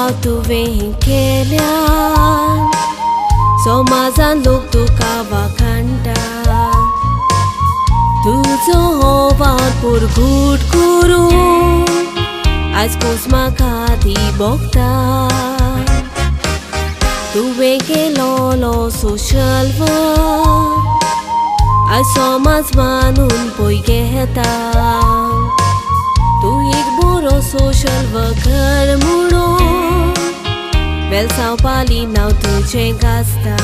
wow तुवें केल्यान समाजान लोक तुका वखणटा तुजो हो वावर घूट करून आज कोसमा खाती बोगता तुवें केलोलो सोशल वर्क आज समाज मानून पळय घेता तू एक बरो सोशल वर्कर म्हणून वेलसावपाली नांव तुजें गाजता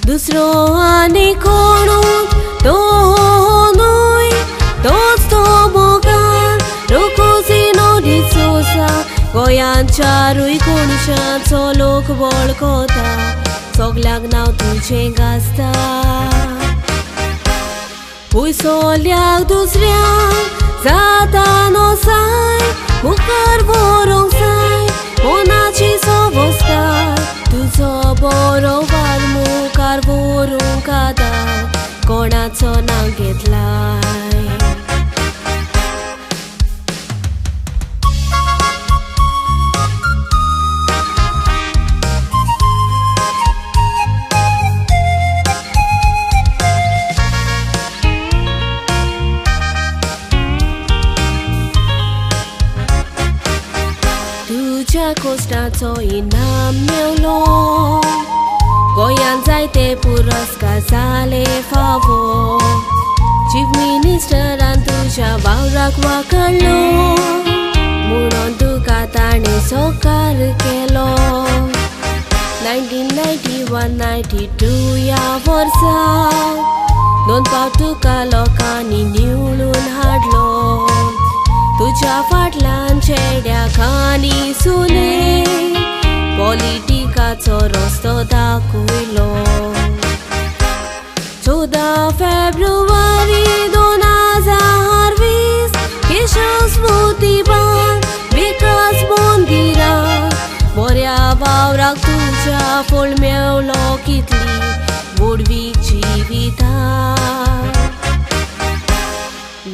दुसरो आनी कोणूच तो न्हय तोच तो मोगान रोकोजिनो डिसोजा गोंयांत चारूय कोनशाचो लोक वळखता सगल्याक नांव तुजें गाजता पयसोल्याक दुसऱ्याक जाता नोसाय मुखार व्हरोंक जाय कोणाची सोबोसकाय तुजो बरो वाल मुखार व्हरूंक आदार कोणाचो नांव घेतलाय तुज्या कोस्टाचो इनाम मेवलो गोंयांत जायते पुरस्कार जाले फावो चीफ मिनिस्टरान तुज्या वावराक वाखणलो म्हणून तुका ताणें सकार केलो 1991-92 ह्या वर्सा 2 फावट तुका लोकांनी निवडून हाडलो तुज्या फाटल्यान चेड्याक आनी सुने पॉलिटिकाचो रस्तो दाखयलो 14 फेब्रुवारी 2020 केशव स्मृतीबान विकास मंदिरांत बऱ्या वावराक तुज्या फळ मेवलो कितली व्हडवी जिवितां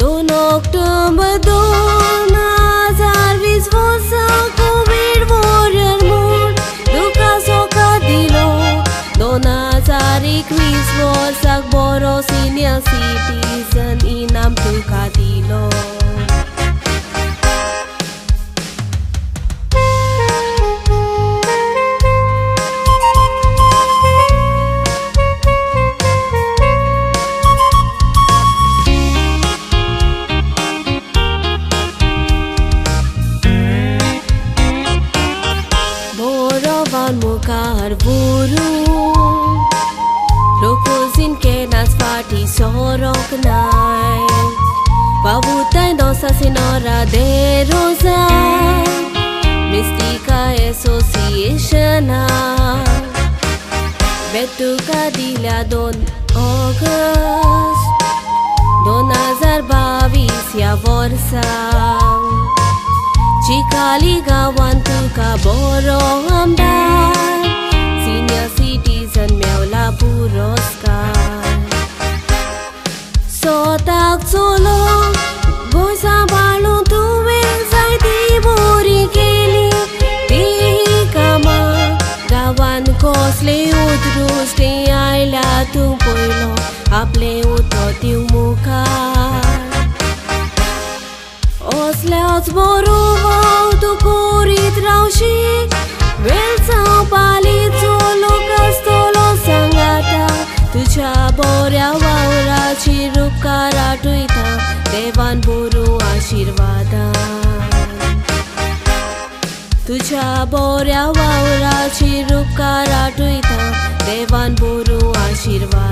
2 ऑक्टोबर 2020 वर्सा कोविड वॉरियर म्हूण तुका सकार दिलो 2021 वर्साक बरो सिनियर सिटीजन इनाम तुका दिलो मुखार व्हरून रोकोजीन केनास फाटी सोरोक नाय बाबूताय नोसा सिनोरा दे रोजा मिस्टिका एसोसिएशना बेतुका दिल्या 2 ऑगस्ट 2022 ह्या वर्सा चिकाली गांवांत तुका बरो आमदार सिनियर सिटीजन मेवला पुरस्कार स्वताक चलोवंक गोंय सांबाळून तुवें जायती बरी केली ती कामां गांवांत कसले उदृश्टी आयल्या तूं पयलो आपले उतो दिवं मुखार असल्याच बरो वाव तूं करीत रावशी वेलसावपालीचो लोक आसतलो सांगाता तुज्या बऱ्या वावराचेर उपकार आठयता देवान बरो आशिर्वादान तुज्या बऱ्या वावराचेर उपकार आठयता देवान बरो आशिर्वाद